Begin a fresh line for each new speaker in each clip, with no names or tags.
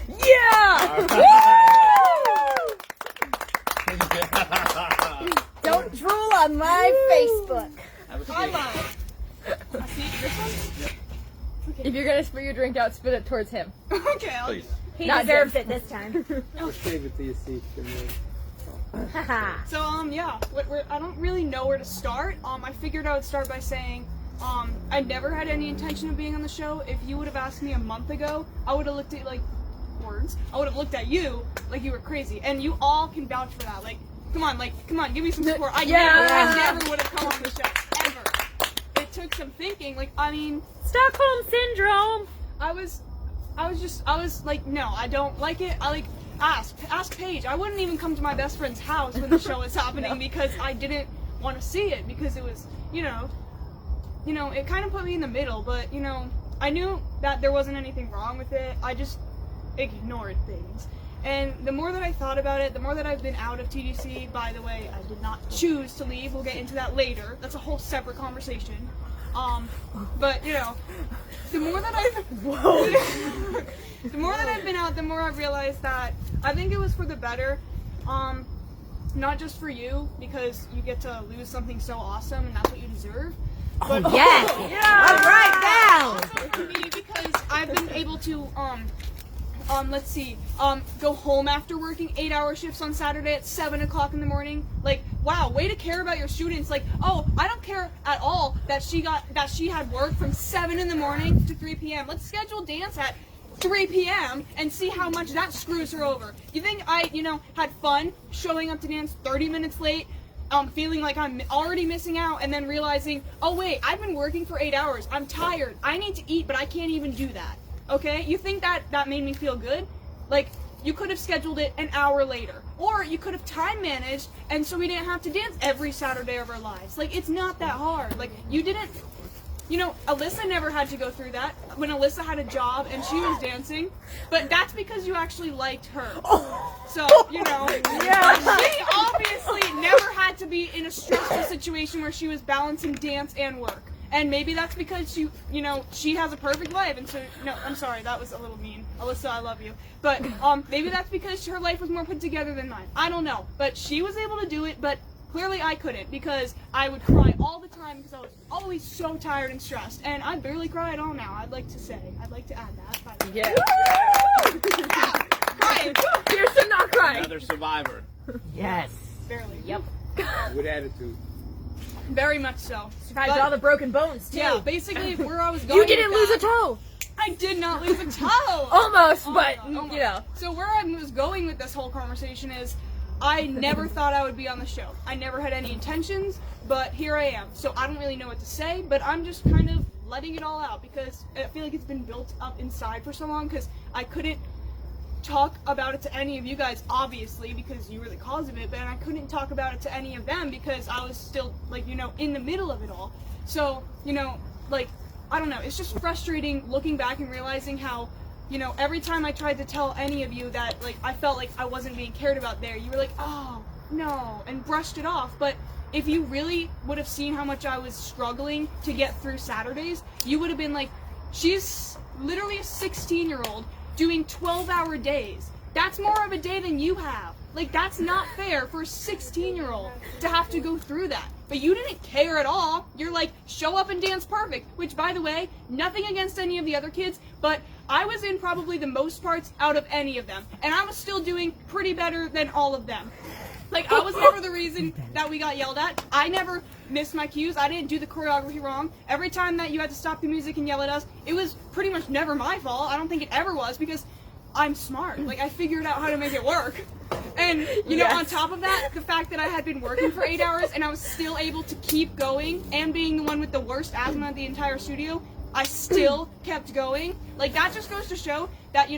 Yeah!
Don't drool on my Facebook.
I lied. See, this one?
If you're gonna spit your drink out, spit it towards him.
Okay, I'll...
Please.
He
Not
deserves it this time.
Save it till you see
So, yeah, I don't really know where to start. I figured I would start by saying, I never had any intention of being on the show. If you would have asked me a month ago, I would have looked at, like, words. I would have looked at you like you were crazy. And you all can vouch for that. Like, come on, give me some support. I never would have come on the show, ever. It took some thinking. Like, I mean...
Stockholm Syndrome!
I was like, no, I don't like it. I like, ask Paige. I wouldn't even come to my best friend's house when the show was happening because I didn't want to see it because it was, you know, it kind of put me in the middle, but, you know, I knew that there wasn't anything wrong with it. I just ignored things. And the more that I thought about it, the more that I've been out of TDC. By the way, I did not choose to leave. We'll get into that later. That's a whole separate conversation. But, you know, the more that I've been out, the more I've realized that I think it was for the better. Not just for you, because you get to lose something so awesome and that's what you deserve. But
Yes!
Yeah!
All right, now!
also for me, because I've been able to, go home after working 8-hour shifts on Saturday at 7 o'clock in the morning. Like, wow, way to care about your students. Like, oh, I don't care at all that she had work from 7 in the morning to 3 p.m. Let's schedule dance at 3 p.m. and see how much that screws her over. You think I, had fun showing up to dance 30 minutes late, feeling like I'm already missing out, and then realizing, oh wait, I've been working for 8 hours. I'm tired. I need to eat, but I can't even do that. Okay? You think that made me feel good? Like, you could have scheduled it an hour later. Or you could have time managed, and so we didn't have to dance every Saturday of our lives. Like, it's not that hard. Like, you didn't... Alyssa never had to go through that when Alyssa had a job and she was dancing. But that's because you actually liked her. So,
Yeah.
she obviously never had to be in a stressful situation where she was balancing dance and work. And maybe that's because she has a perfect life, and so, no, I'm sorry, that was a little mean. Alyssa, I love you. But, maybe that's because her life was more put together than mine. I don't know. But she was able to do it, but clearly I couldn't, because I would cry all the time because I was always so tired and stressed. And I barely cry at all now, I'd like to add that, by the way.
Yeah.
Yeah, crying.
Here's to not crying.
Another survivor.
Yes.
Barely.
Yep.
With attitude.
Very much so.
Survived all the broken bones, too.
Yeah, basically where I was going
You didn't
with
lose
that,
a toe!
I did not lose a toe!
Almost,
Oh
but,
my God,
you know.
So where I was going with this whole conversation is, I never thought I would be on the show. I never had any intentions, but here I am. So I don't really know what to say, but I'm just kind of letting it all out because I feel like it's been built up inside for so long because I couldn't talk about it to any of you guys, obviously, because you were the cause of it, but I couldn't talk about it to any of them because I was still, in the middle of it all. So, I don't know, it's just frustrating looking back and realizing how, every time I tried to tell any of you that, I felt like I wasn't being cared about there, you were like, oh, no, and brushed it off. But if you really would have seen how much I was struggling to get through Saturdays, you would have been like, she's literally a 16-year-old doing 12-hour days. That's more of a day than you have. That's not fair for a 16-year-old to have to go through that. But you didn't care at all. You're like, show up and dance perfect. Which, by the way, nothing against any of the other kids, but I was in probably the most parts out of any of them. And I was still doing pretty better than all of them. I was never the reason that we got yelled at. I never missed my cues. I didn't do the choreography wrong. Every time that you had to stop the music and yell at us, it was pretty much never my fault. I don't think it ever was because I'm smart. I figured out how to make it work. And, on top of that, the fact that I had been working for 8 hours and I was still able to keep going and being the one with the worst asthma at the entire studio, I still kept going. That just goes to show that,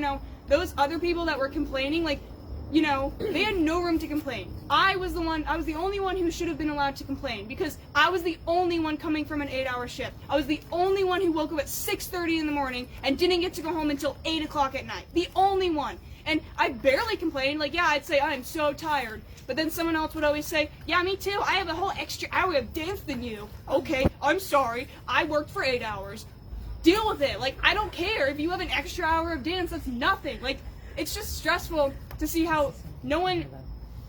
those other people that were complaining, they had no room to complain. I was the only one who should have been allowed to complain because I was the only one coming from an 8-hour shift. I was the only one who woke up at 6:30 in the morning and didn't get to go home until 8 o'clock at night. The only one. And I barely complained. I'd say, I'm so tired. But then someone else would always say, yeah, me too. I have a whole extra hour of dance than you. Okay, I'm sorry. I worked for 8 hours. deal with it. Like, I don't care if you have an extra hour of dance. That's nothing. Like, it's just stressful to see how no one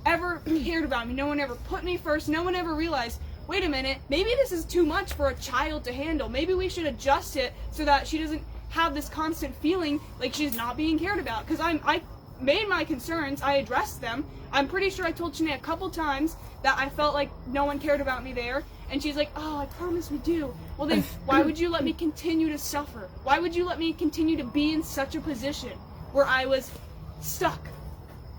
ever cared about me. No one ever put me first. No one ever realized, wait a minute, maybe this is too much for a child to handle. Maybe we should adjust it so that she doesn't have this constant feeling like she's not being cared about. Because I made my concerns, I addressed them. I'm pretty sure I told Shanae a couple times that I felt like no one cared about me there. And she's like, oh, I promise we do. Well then, why would you let me continue to suffer? Why would you let me continue to be in such a position where I was stuck?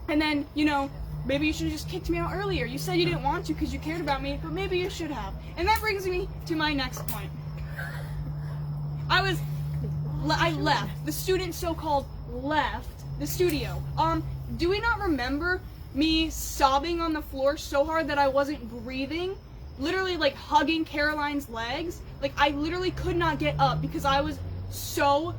And then, you know, maybe you should have just kicked me out earlier. You said you didn't want to because you cared about me, but maybe you should have. And that brings me to my next point. I left. The student so-called left the studio. Do we not remember me sobbing on the floor so hard that I wasn't breathing? Literally like hugging Caroline's legs. Like I literally could not get up because I was so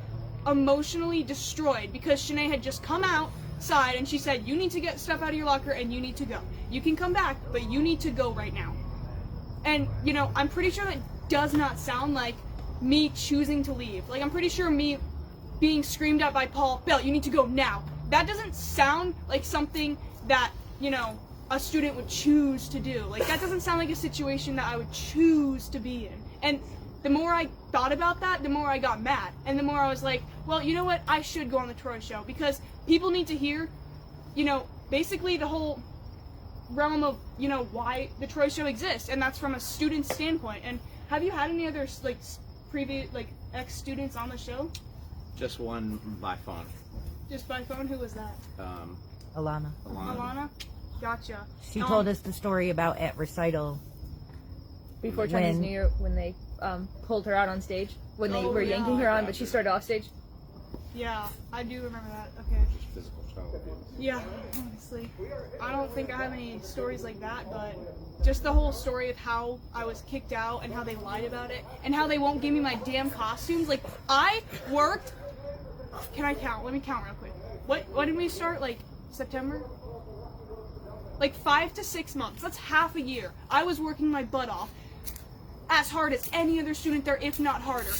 emotionally destroyed because Shanae had just come outside and she said, you need to get stuff out of your locker and you need to go. You can come back, but you need to go right now. And, you know, I'm pretty sure that does not sound like me choosing to leave. Like, I'm pretty sure me being screamed at by Paul, Belle, you need to go now. That doesn't sound like something that, you know, a student would choose to do. Like, that doesn't sound like a situation that I would choose to be in. And the more I thought about that, the more I got mad. And the more I was like, well, you know what? I should go on the Troy show because people need to hear, you know, basically the whole realm of, you know, why the Troy show exists. And that's from a student's standpoint. And have you had any other, like, previous, like, ex-students on the show?
Just one by phone.
Just by phone? Who was that?
Alana.
Alana? Gotcha.
She told us the story about at recital.
Before Chinese New Year, when they pulled her out on stage, when they were yanking her on, but she started off stage.
Yeah, I do remember that. Okay.
Just physical child abuse.
Yeah, honestly. I don't think I have any stories like that, but just the whole story of how I was kicked out and how they lied about it and how they won't give me my damn costumes. Like, I worked... Can I count? Let me count real quick. What did we start? Like, September? Like 5 to 6 months. That's half a year. I was working my butt off as hard as any other student there, if not harder.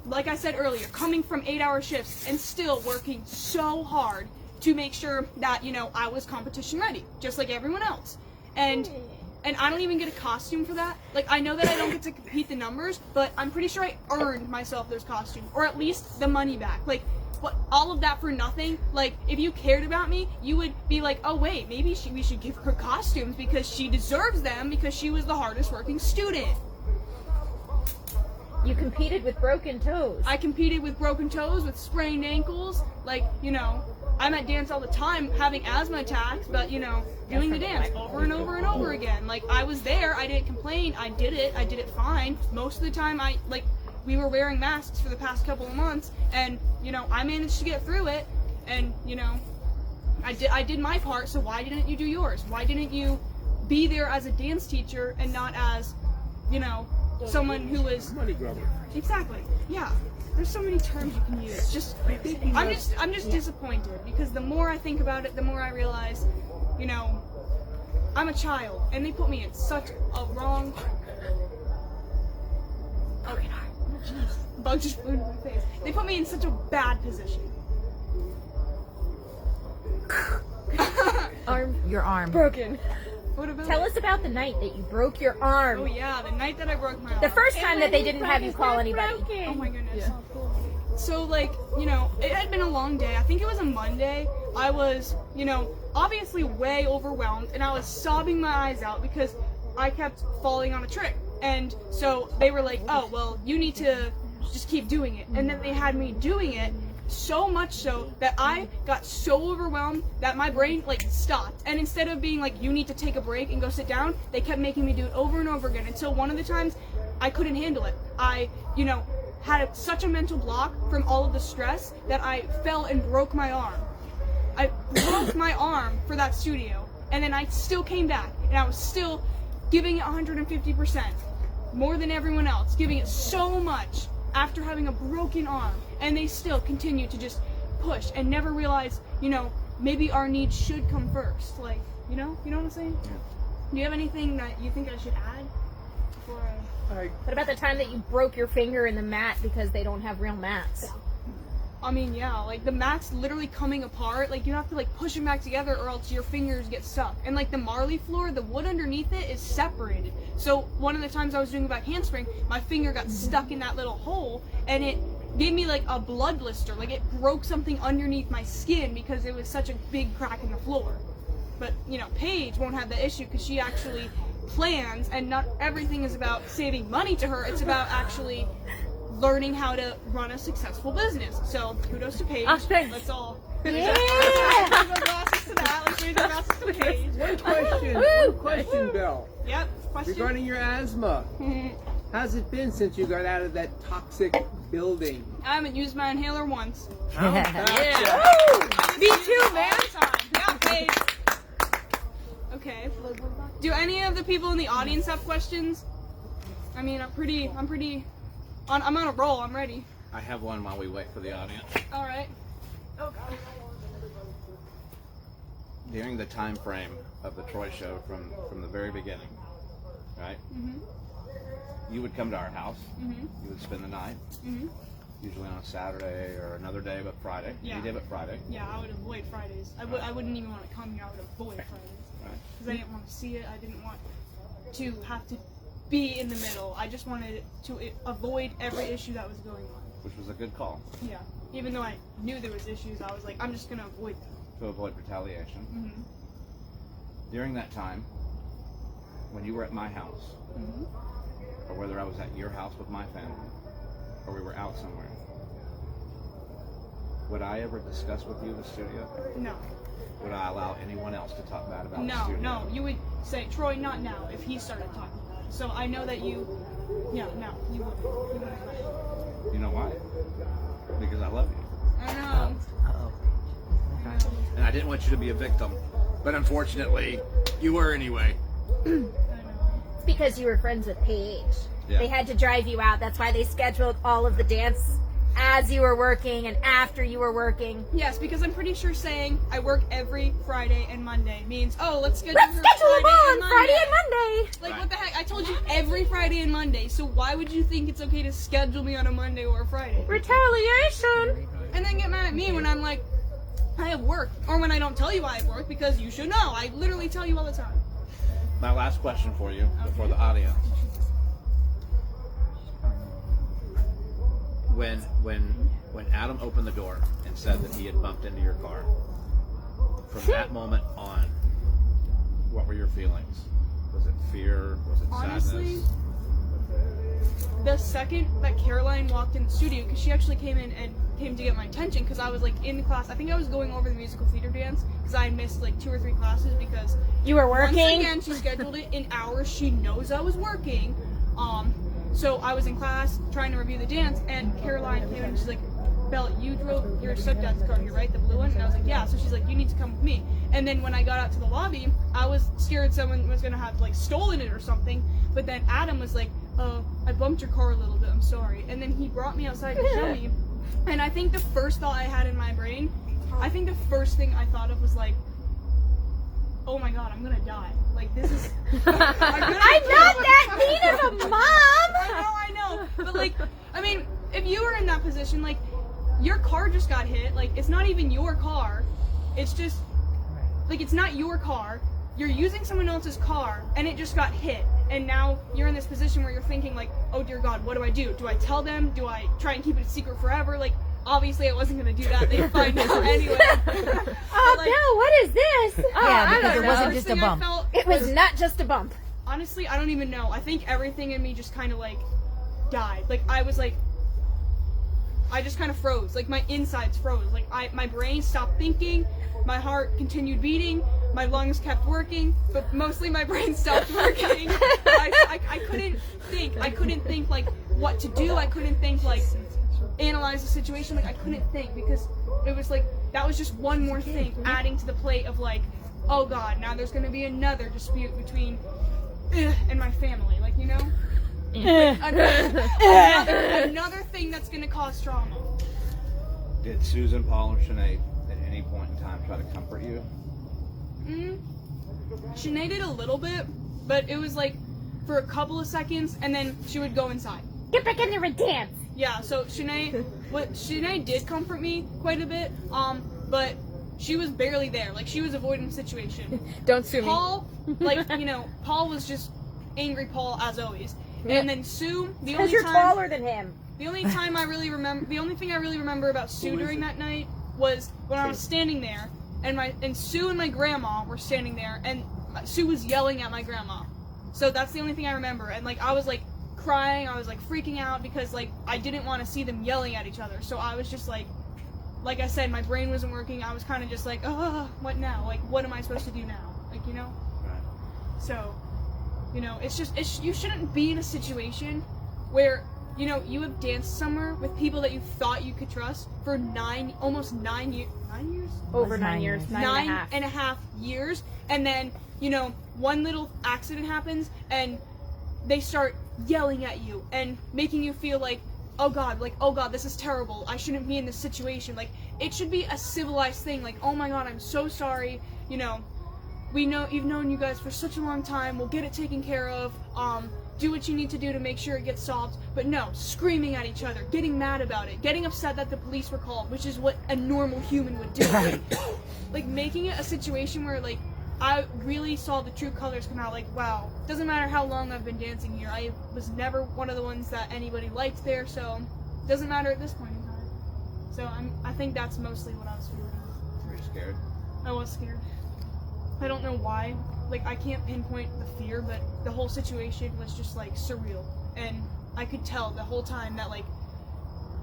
Like I said earlier, coming from 8-hour shifts and still working so hard to make sure that, you know, I was competition ready, just like everyone else. And I don't even get a costume for that. Like, I know that I don't get to compete the numbers, but I'm pretty sure I earned myself those costumes, or at least the money back. Like, what, all of that for nothing? Like, if you cared about me, you would be like, oh wait, maybe we should give her costumes because she deserves them because she was the hardest working student.
You competed with broken toes.
I competed with broken toes, with sprained ankles. Like, you know, I'm at dance all the time having asthma attacks, but, you know, doing the dance over and over and over again. Like, I was there, I didn't complain, I did it fine. Most of the time, we were wearing masks for the past couple of months, and, you know, I managed to get through it, and, you know, I did my part, so why didn't you do yours? Why didn't you be there as a dance teacher and not as, you know, someone who was...
Money grubber.
Exactly, yeah. There's so many terms you can use. Just, I'm just disappointed because the more I think about it, the more I realize, you know, I'm a child, and they put me in such a wrong... Okay, jeez, bug just flew into my face. They put me in such a bad position.
Your arm.
Broken.
What about
Tell us about the night that you broke your arm.
Oh yeah, the night that I broke my arm.
The first time that they didn't have you call anybody.
Oh my goodness. So, like, you know, it had been a long day. I think it was a Monday. I was, you know, obviously way overwhelmed, and I was sobbing my eyes out because I kept falling on a trick. And so they were like, oh, well, you need to just keep doing it. And then they had me doing it so much so that I got so overwhelmed that my brain, like, stopped. And instead of being like, you need to take a break and go sit down, they kept making me do it over and over again until one of the times I couldn't handle it. I, you know, had such a mental block from all of the stress that I fell and broke my arm. I broke my arm for that studio, and then I still came back, and I was still giving it 150%, more than everyone else, giving it so much after having a broken arm, and they still continue to just push and never realize, you know, maybe our needs should come first. Like, you know what I'm saying? Do you have anything that you think I should add before I...
What about the time that you broke your finger in the mat because they don't have real mats?
I mean, yeah, like the mat's literally coming apart. Like you have to like push them back together, or else your fingers get stuck. And like the Marley floor, the wood underneath it is separated. So one of the times I was doing a back handspring, my finger got stuck in that little hole, and it gave me like a blood blister. Like it broke something underneath my skin because it was such a big crack in the floor. But you know, Paige won't have that issue because she actually plans, and not everything is about saving money to her. It's about actually learning how to run a successful business. So kudos to Paige.
Oh, thanks.
Let's all
Yeah.
raise our glasses to that. Let's raise our glasses to Paige.
One question, Belle.
Yep. Question.
Regarding your asthma, how's it been since you got out of that toxic building?
I haven't used my inhaler once.
Yeah. Me too, man.
Yeah, Paige. Okay. Do any of the people in the audience have questions? I mean, I'm on a roll. I'm ready.
I have one while we wait for the audience.
All right.
During the time frame of the Troy show from the very beginning, right? You would come to our house. You would spend the night, usually on a Saturday or another day but Friday.
Yeah.
Any day but Friday.
Yeah, I would avoid Fridays. I wouldn't even want to come here. I would avoid Fridays
Right.
because I didn't want to see it. I didn't want to have to be in the middle. I just wanted to avoid every issue that was going on.
Which was a good call
Yeah. Even though I knew there was issues, I was like, I'm just gonna avoid them.
to avoid retaliation. During that time, when you were at my house, or whether I was at your house with my family, or we were out somewhere, would I ever discuss with you the studio?
No.
Would I allow anyone else to talk bad about the
No,
studio?
no. You would say, Troy, not now, if he started talking about it. So I know that you, yeah, no, you wouldn't. You wouldn't.
You know why? Because I love you.
I know.
And I didn't want you to be a victim. But unfortunately, you were anyway.
I know.
It's because you were friends with Paige.
Yeah.
They had to drive you out. That's why they scheduled all of the dance as you were working and after you were working.
Yes, because I'm pretty sure saying I work every Friday and Monday means, oh, let's schedule
Let's
her
schedule them
Friday
on Friday and Monday.
Like,
Right.
what the heck? I told you every Friday and Monday, so why would you think it's okay to schedule me on a Monday or a Friday?
Retaliation.
And then get mad at me when I'm like, I have work. Or when I don't tell you I have work, because you should know. I literally tell you all the time.
My last question for you, before the audience. When Adam opened the door and said that he had bumped into your car, from that moment on, what were your feelings? Was it fear? Was it
Honestly,
sadness?
the second that Caroline walked in the studio, because she actually came in and came to get my attention, because I was like in class. I think I was going over the musical theater dance, because I missed like 2 or 3 classes because
You were
once
working.
again she scheduled it in hours. She knows I was working. So I was in class trying to review the dance, and Caroline came in and she's like, Belle, you drove your stepdad's car here, right? The blue one? And I was like, yeah. So she's like, you need to come with me. And then when I got out to the lobby, I was scared someone was gonna have like stolen it or something. But then Adam was like, I bumped your car a little bit, I'm sorry. And then he brought me outside to show me. And I think the first thought I had in my brain, I think the first thing I thought of was like, oh my god, I'm gonna die. Like, this is... I'm not
that mean as a mom.
I know. But like, I mean, if you were in that position, like, your car just got hit. Like, it's not even your car. It's just, like, it's not your car. You're using someone else's car, and it just got hit. And now you're in this position where you're thinking, like, oh dear God, what do I do? Do I tell them? Do I try and keep it a secret forever? Like, obviously I wasn't gonna do that. They'd find out anyway.
Oh
like,
no, what is this?
Yeah,
I
because
don't
it
know.
wasn't
First
just a
thing I
bump.
felt
It was not just a bump.
honestly, I don't even know. I think everything in me just kind of like died. Like I was like, I just kind of froze. Like my insides froze. Like my brain stopped thinking. My heart continued beating. My lungs kept working, but mostly my brain stopped working. I couldn't think. I couldn't think like what to do. I couldn't think like analyze the situation. Like I couldn't think because it was like that was just one more thing adding to the plate of like, oh God, now there's gonna be another dispute between and my family. Like you know, another thing that's gonna cause trauma.
Did Susan, Paul, and Sinead at any point in time try to comfort you?
Sinead did a little bit, but it was like for a couple of seconds, and then she would go inside.
Get back in there and dance.
Yeah, so Shanae did comfort me quite a bit, but she was barely there. Like, she was avoiding the situation.
Don't sue me.
Paul, like, you know, Paul was just angry Paul as always. And then Sue, the
Because
only
you're
time,
taller than him.
the only thing I really remember about Sue during that night was when I was standing there, and Sue and my grandma were standing there, and Sue was yelling at my grandma. So that's the only thing I remember. And like, I was like crying, I was like freaking out because like I didn't want to see them yelling at each other. So I was just like I said, my brain wasn't working. I was kind of just like, oh, what now? Like, what am I supposed to do now? Like, you know?
Right.
So, you know, you shouldn't be in a situation where, you know, you have danced somewhere with people that you thought you could trust for almost 9 years. 9 years?
Over 9 years. 9
and a half years. And then, you know, one little accident happens and they start yelling at you and making you feel like, oh god, this is terrible. I shouldn't be in this situation. Like, it should be a civilized thing. Like, oh my god, I'm so sorry. You know, you've known you guys for such a long time. We'll get it taken care of. Do what you need to do to make sure it gets solved. But no, screaming at each other, getting mad about it, getting upset that the police were called, which is what a normal human would do. Like, making it a situation where, like, I really saw the true colors come out. Like, wow, doesn't matter how long I've been dancing here, I was never one of the ones that anybody liked there, so doesn't matter at this point in time. So I think that's mostly what I was feeling.
Were you scared?
I was scared. I don't know why. Like, I can't pinpoint the fear, but the whole situation was just like surreal, and I could tell the whole time that like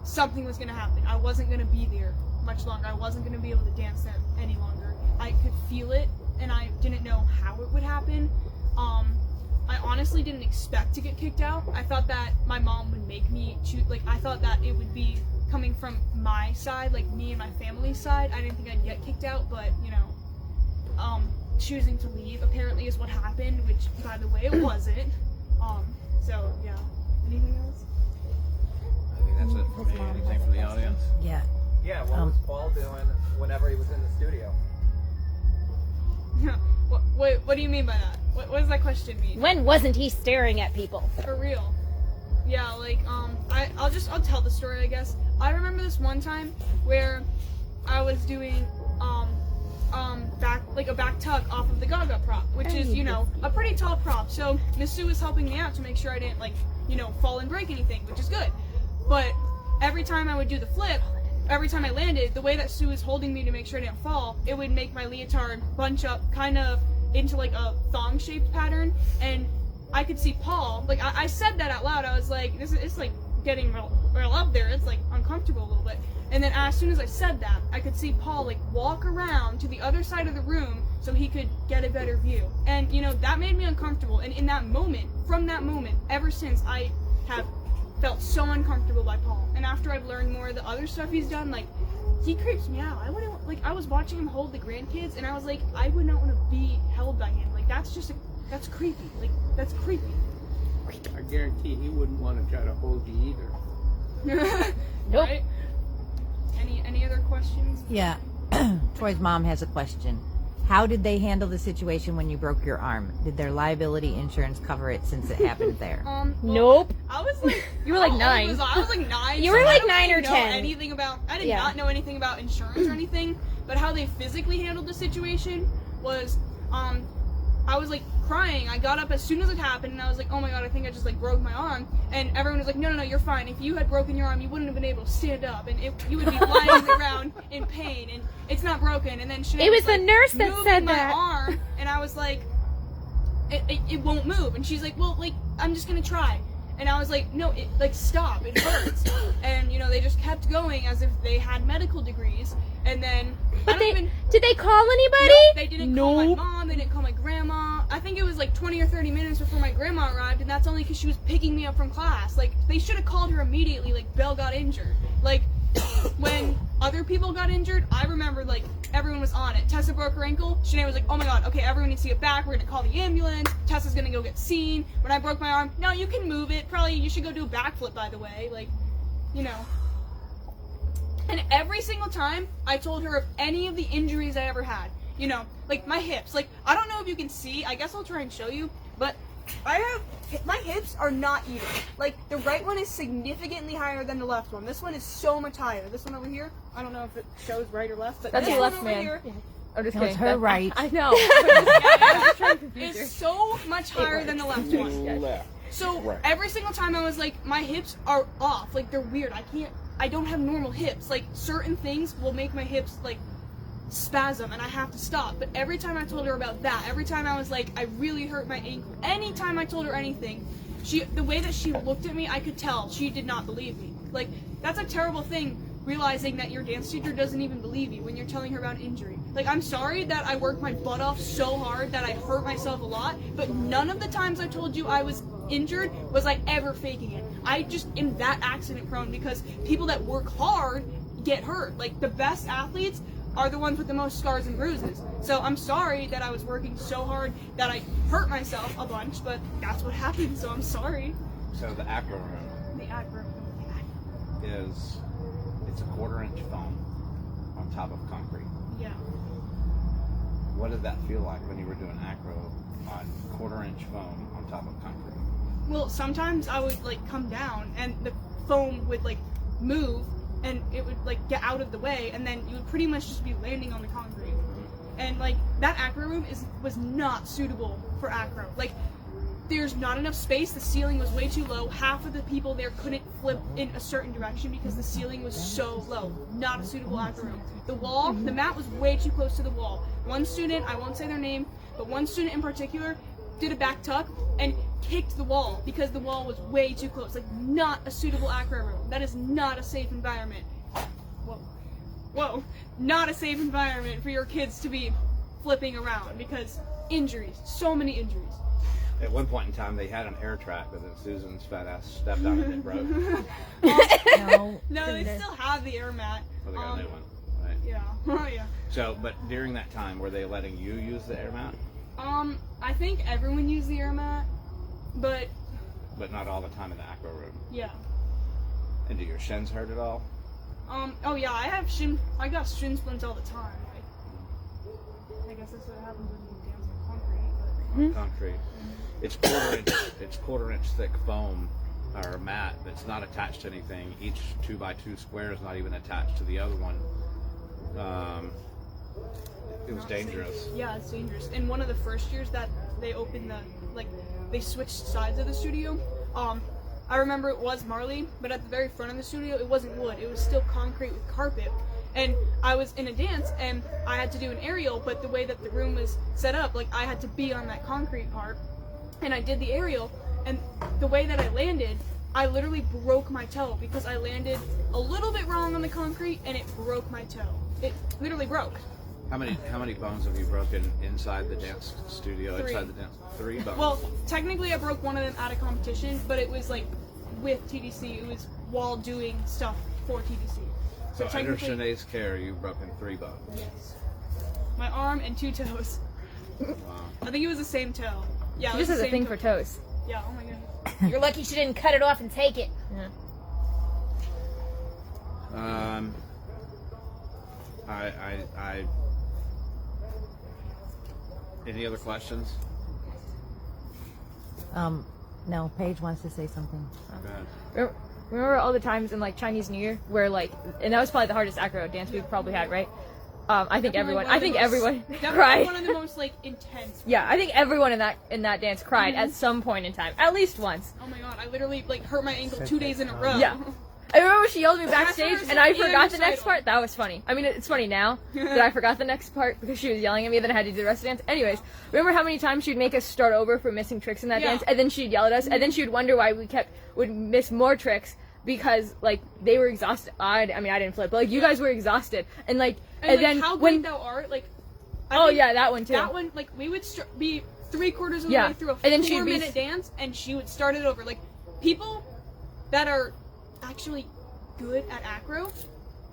something was gonna happen. I wasn't gonna be there much longer. I wasn't gonna be able to dance there any longer. I could feel it, and I didn't know how it would happen. I honestly didn't expect to get kicked out. I thought that my mom would make me choose. Like, I thought that it would be coming from my side, like me and my family's side. I didn't think I'd get kicked out, but you know, choosing to leave apparently is what happened, which, by the way, it wasn't. So yeah. Anything else?
I think that's it for me. Anything for the audience?
Yeah.
Yeah, what was Paul doing whenever he was in the studio?
What do you mean by that? What does that question mean?
When wasn't he staring at people?
For real. Yeah, like, I'll tell the story, I guess. I remember this one time where I was doing, a back tuck off of the Gaga prop, which is, you know, a pretty tall prop. So Miss Sue was helping me out to make sure I didn't, like, you know, fall and break anything, which is good. But every time I would do the flip, every time I landed, the way that Sue was holding me to make sure I didn't fall, it would make my leotard bunch up kind of into like a thong-shaped pattern, and I could see Paul, like, I said that out loud. I was like, it's like getting real up there. It's like uncomfortable a little bit. And then as soon as I said that, I could see Paul like walk around to the other side of the room so he could get a better view. And you know, that made me uncomfortable. And in that moment, from that moment, ever since, I have felt so uncomfortable by Paul. And after I've learned more of the other stuff he's done, like, he creeps me out. I was watching him hold the grandkids, and I was like, I would not want to be held by him. Like, that's creepy. Like, that's creepy.
I guarantee he wouldn't want to try to hold you either.
Nope.
Right? Any other questions?
Yeah. Troy's mom has a question. How did they handle the situation when you broke your arm? Did their liability insurance cover it since it happened there?
Well,
Nope.
I was like,
You were like
how old
9.
was I was like 9.
You
so
were
I
like
don't
9
really
or
know
10.
Anything about? I did
Yeah.
not know anything about insurance or anything. But how they physically handled the situation was, I was like crying. I got up as soon as it happened, and I was like, oh my god, I think I just like broke my arm. And everyone was like, no, you're fine. If you had broken your arm, you wouldn't have been able to stand up, and you would be lying on the ground in pain. And it's not broken. And then Sinead
It was
like,
the nurse that
moving
said
my
that.
arm, and I was like, it won't move. And she's like, well, like, I'm just gonna try. And I was like, no, stop, it hurts. And, you know, they just kept going as if they had medical degrees. And then,
But did they call anybody?
no, they didn't call my
Nope.
mom, they didn't call my grandma. I think it was like 20 or 30 minutes before my grandma arrived, and that's only because she was picking me up from class. Like, they should have called her immediately, like, Belle got injured. Like, when other people got injured, I remember, like, everyone was on it. Tessa broke her ankle. Sinead was like, oh my god, okay, everyone needs to get back. We're gonna call the ambulance. Tessa's gonna go get seen. When I broke my arm, no, you can move it. Probably you should go do a backflip, by the way. Like, you know. And every single time, I told her of any of the injuries I ever had. You know, like my hips. Like, I don't know if you can see. I guess I'll try and show you. But my hips are not even. Like, the right one is significantly higher than the left one. This one is so much higher. This one over here, I don't know if it shows right or left, but
That's
this
your
one
left
over
man.
here
I'm just
No,
kidding.
it's her right.
I know. I was trying to confuse her.
is so much higher than the left one.
Left.
So
Right.
every single time I was like, my hips are off. Like, they're weird. I don't have normal hips. Like, certain things will make my hips, like, spasm, and I have to stop. But every time I told her about that, every time I was like, I really hurt my ankle, anytime I told her anything, the way that she looked at me, I could tell she did not believe me. Like, that's a terrible thing, realizing that your dance teacher doesn't even believe you when you're telling her about an injury. Like, I'm sorry that I worked my butt off so hard that I hurt myself a lot, but none of the times I told you I was injured was I ever faking it. I just am that accident prone because people that work hard get hurt. Like, the best athletes are the ones with the most scars and bruises. So I'm sorry that I was working so hard that I hurt myself a bunch, but that's what happened, so I'm sorry.
So the acro room
The acro.
is, it's a 1/4 inch foam on top of concrete.
Yeah.
What did that feel like when you were doing acro on 1/4 inch foam on top of concrete?
Well, sometimes I would like come down and the foam would like move and it would like get out of the way and then you would pretty much just be landing on the concrete. And like that acro room was not suitable for acro. Like there's not enough space, the ceiling was way too low. Half of the people there couldn't flip in a certain direction because the ceiling was so low. Not a suitable acro room. The mat was way too close to the wall. One student, I won't say their name, but one student in particular did a back tuck and kicked the wall because the wall was way too close. Like, not a suitable acro room. That is not a safe environment. Whoa. Not a safe environment for your kids to be flipping around because injuries, so many injuries.
At one point in time, they had an air track, but then Susan's fat ass stepped on it and it broke.
No.
No, they still have the air mat.
Well, they got a new one, right?
Yeah. Oh, yeah.
So, but during that time, were they letting you use the air mat?
I think everyone used the air mat, but
But not all the time in the acro room.
yeah.
And do your shins hurt at all?
Oh yeah, I got shin splints all the time. I guess that's what happens when you dance on concrete.
On concrete. It's 1/4 inch thick foam or mat that's not attached to anything. Each 2x2 square is not even attached to the other one. It was dangerous.
Yeah, it's dangerous. In one of the first years that they opened they switched sides of the studio. I remember it was Marley, but at the very front of the studio, it wasn't wood. It was still concrete with carpet. And I was in a dance, and I had to do an aerial, but the way that the room was set up, like, I had to be on that concrete part. And I did the aerial, and the way that I landed, I literally broke my toe because I landed a little bit wrong on the concrete, and it broke my toe. It literally broke.
How many bones have you broken inside the dance studio?
3.
Inside the dance? 3 bones.
Well, technically I broke one of them at a competition, but it was like with TDC. It was while doing stuff for TDC.
so under
technically,
Shanae's care, you've broken 3 bones.
yes. My arm and 2 toes.
Wow.
I think it was the same toe. Yeah,
She
it was
just has
the
a
same
thing
toe.
for toes.
Yeah, oh my goodness.
You're lucky she didn't cut it off and take it.
Any other questions?
No, Paige wants to say something.
Go ahead.
Remember all the times in like Chinese New Year where like, and that was probably the hardest acro dance we've probably had, right? I think everyone
Definitely
cried.
one of the most like intense.
Yeah, I think everyone in that dance cried at some point in time, at least once.
Oh my god, I literally like hurt my ankle 2 days in a row.
Yeah. I remember she yelled at me backstage,
That's
and I
in
forgot the next
recital.
part. That was funny. I mean, it's funny now that I forgot the next part because she was yelling at me, and then I had to do the rest of the dance. Anyways, remember how many times she'd make us start over for missing tricks in that
Yeah.
dance, and then she'd yell at us, and then she'd wonder why we would miss more tricks because like they were exhausted. I mean, I didn't flip, but like you guys were exhausted, and like
And, like,
then
how
when
great thou art, like.
oh
think
yeah, that one too.
That one, like, we would be 3/4 of the
Yeah.
way through a
And then she'd be
4-minute dance, and she would start it over. Like, people that are actually good at acro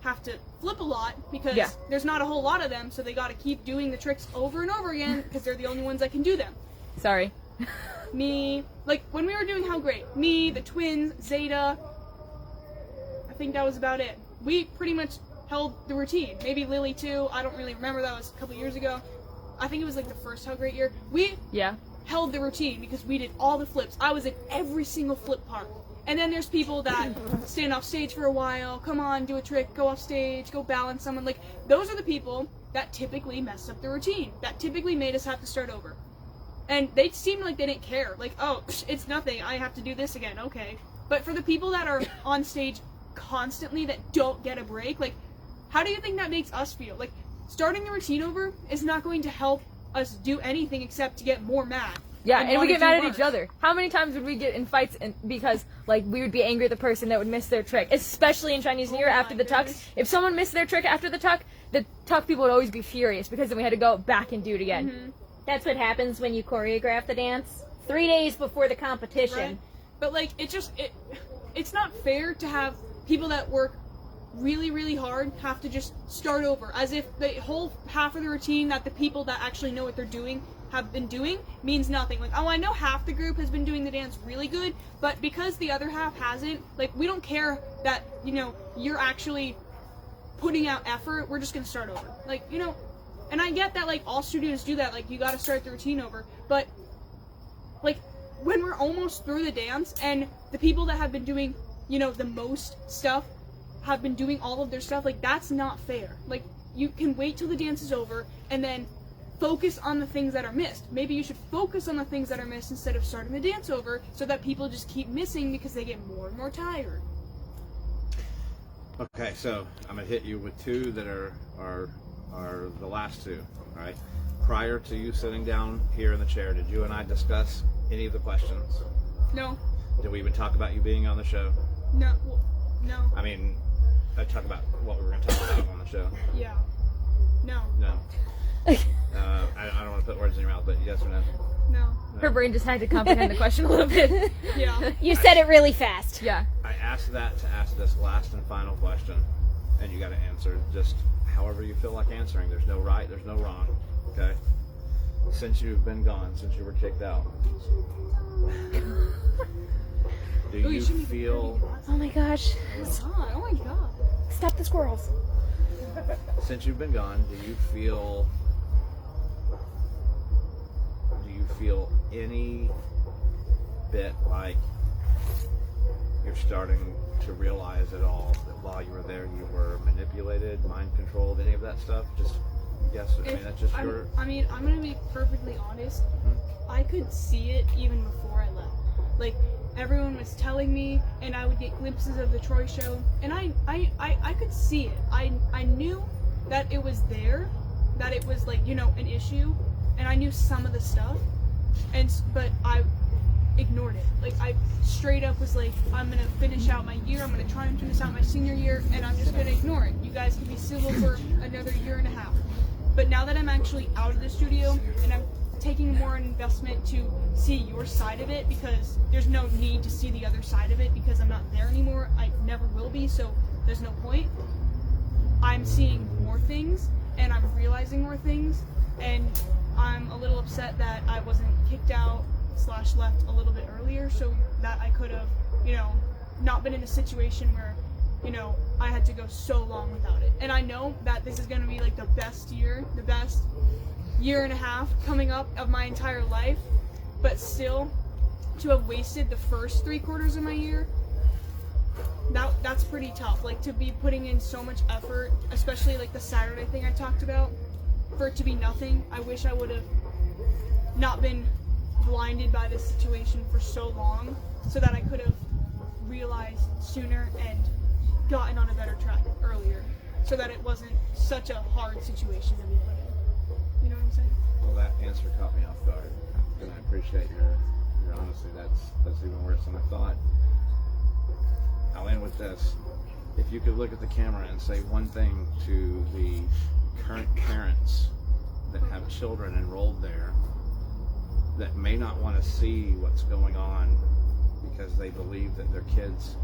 have to flip a lot because
Yeah.
there's not a whole lot of them, so they got to keep doing the tricks over and over again because they're the only ones that can do them.
Sorry.
Me, like, when we were doing How Great, me, the twins, Zeta, I think that was about it. We pretty much held the routine. Maybe Lily too. I don't really remember. That was a couple years ago. I think it was like the first How Great year. We
Yeah.
held the routine because we did all the flips. I was in every single flip part. And then there's people that stand off stage for a while, come on, do a trick, go off stage, go balance someone. Like, those are the people that typically messed up the routine, that typically made us have to start over. And they seemed like they didn't care. Like, oh, it's nothing, I have to do this again, okay. But for the people that are on stage constantly that don't get a break, like, how do you think that makes us feel? Like, starting the routine over is not going to help us do anything except to get more mad.
Yeah, and we
wanna
get mad
do
at each
worse.
other. How many times would we get in fights because, like, we would be angry at the person that would miss their trick, especially in Chinese New Year after
my
the tucks.
goodness.
If someone missed their trick after the tuck people would always be furious because then we had to go back and do it again.
Mm-hmm.
That's what happens when you choreograph the dance 3 days before the competition.
Right? But like, it's not fair to have people that work really, really hard have to just start over, as if the whole half of the routine that the people that actually know what they're doing have been doing means nothing. Like, oh, I know half the group has been doing the dance really good, but because the other half hasn't, like, we don't care that, you know, you're actually putting out effort, we're just gonna start over. Like, you know, and I get that, like, all studios do that, like, you gotta start the routine over, but, like, when we're almost through the dance and the people that have been doing, you know, the most stuff have been doing all of their stuff, like, that's not fair. Like, you can wait till the dance is over and then focus on the things that are missed. Maybe you should focus on the things that are missed instead of starting the dance over, so that people just keep missing because they get more and more tired.
Okay, so I'm gonna hit you with two that are the last two. All right. Prior to you sitting down here in the chair, did you and I discuss any of the questions?
No,
Did we even talk about you being on the show?
no, well, no,
I mean, I talk about what we were gonna talk about on the show.
yeah, no,
No. I don't want to put words in your mouth, but yes or no?
no,
Her brain just had to comprehend the question a little bit.
yeah.
You said it really fast.
Yeah.
I asked that to ask this last and final question, and you got to answer just however you feel like answering. There's no right, there's no wrong. Okay. Since you've been gone, since you were kicked out, do
Oh,
you
shouldn't even
feel?
Oh my gosh.
Oh my god.
Stop the squirrels.
Since you've been gone, do you feel any bit like you're starting to realize at all that while you were there you were manipulated, mind controlled, any of that stuff? Just yes, I mean that's just your.
I'm gonna be perfectly honest. I could see it even before I left. Like, everyone was telling me, and I would get glimpses of the Troy show, and I could see it. I knew that it was there, that it was, like, you know, an issue, and I knew some of the stuff, but I ignored it. Like, I straight up was like, I'm gonna finish out my year, I'm gonna try and finish out my senior year, and I'm just gonna ignore it. You guys can be civil for another year and a half. But now that I'm actually out of the studio, and I'm taking more investment to see your side of it, because there's no need to see the other side of it because I'm not there anymore. I never will be, so there's no point. I'm seeing more things, and I'm realizing more things, and I'm a little upset that I wasn't kicked out / left a little bit earlier, so that I could have, you know, not been in a situation where, you know, I had to go so long without it. And I know that this is going to be like the best year and a half coming up of my entire life, but still, to have wasted the first 3/4 of my year, that's pretty tough. Like, to be putting in so much effort, especially like the Saturday thing I talked about, for it to be nothing. I wish I would have not been blinded by this situation for so long, so that I could have realized sooner and gotten on a better track earlier, so that it wasn't such a hard situation to be put in. You know what I'm saying?
Well, that answer caught me off guard, and I appreciate your honesty. That's even worse than I thought. I'll end with this. If you could look at the camera and say one thing to the current parents that have children enrolled there that may not want to see what's going on because they believe that their kids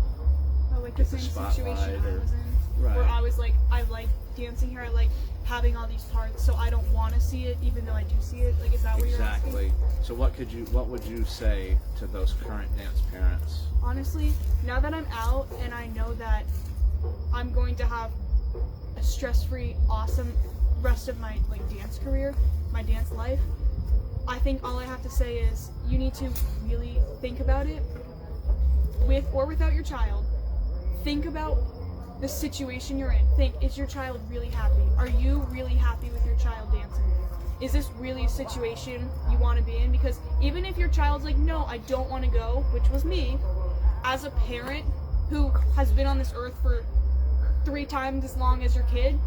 Oh, like the
Get the
same
spotlight
situation I
or-
was in,
Right.
where I was like, I like dancing here, I like having all these parts, so I don't want to see it, even though I do see it. Like, is that what you're asking?
Exactly. So what would you say to those current dance parents?
Honestly, now that I'm out and I know that I'm going to have a stress-free, awesome rest of my like dance career, my dance life, I think all I have to say is you need to really think about it, with or without your child. Think about the situation you're in. Think, is your child really happy? Are you really happy with your child dancing? Is this really a situation you want to be in? Because even if your child's like, no, I don't want to go, which was me, as a parent who has been on this earth for 3 times as long as your kid,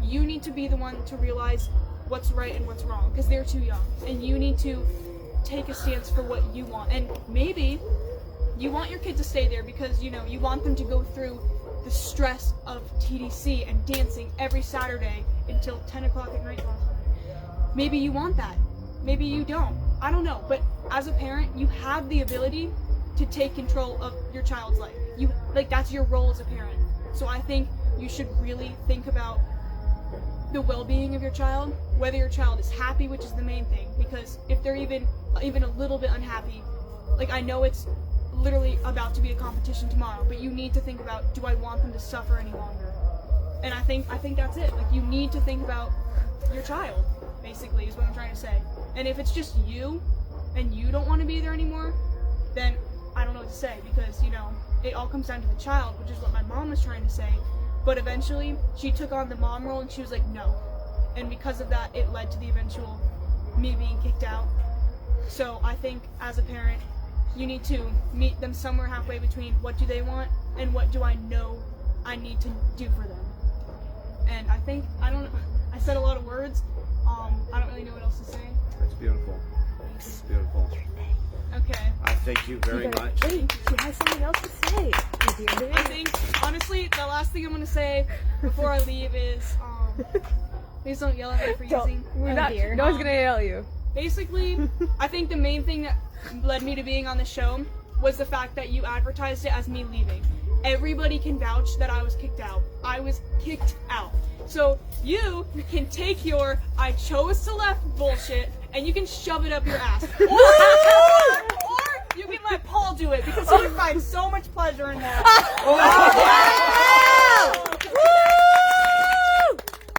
you need to be the one to realize what's right and what's wrong, because they're too young. And you need to take a stance for what you want. And maybe you want your kid to stay there because, you know, you want them to go through the stress of TDC and dancing every Saturday until 10 o'clock at night. Maybe you want that. Maybe you don't. I don't know. But as a parent, you have the ability to take control of your child's life. That's your role as a parent. So I think you should really think about the well-being of your child, whether your child is happy, which is the main thing, because if they're even a little bit unhappy, like, I know it's literally about to be a competition tomorrow, but you need to think about, do I want them to suffer any longer? And I think that's it. Like, you need to think about your child, basically, is what I'm trying to say. And if it's just you and you don't want to be there anymore, then I don't know what to say, because, you know, it all comes down to the child, which is what my mom was trying to say. But eventually, she took on the mom role and she was like, no. And because of that, it led to the eventual me being kicked out. So I think as a parent, you need to meet them somewhere halfway between what do they want and what do I know I need to do for them. And I think, I said a lot of words. I don't really know what else to say.
That's beautiful. It's beautiful.
Okay.
I thank you very much.
Wait, she has something else to say.
I think, honestly, the last thing I'm going to say before I leave is, please don't yell at me for using.
We're not. No one's gonna yell at you.
Basically, I think the main thing that led me to being on the show was the fact that you advertised it as me leaving. Everybody can vouch that I was kicked out. I was kicked out. So you can take your I chose to left bullshit and you can shove it up your ass. Or you can let Paul do it because he can find so much pleasure in that.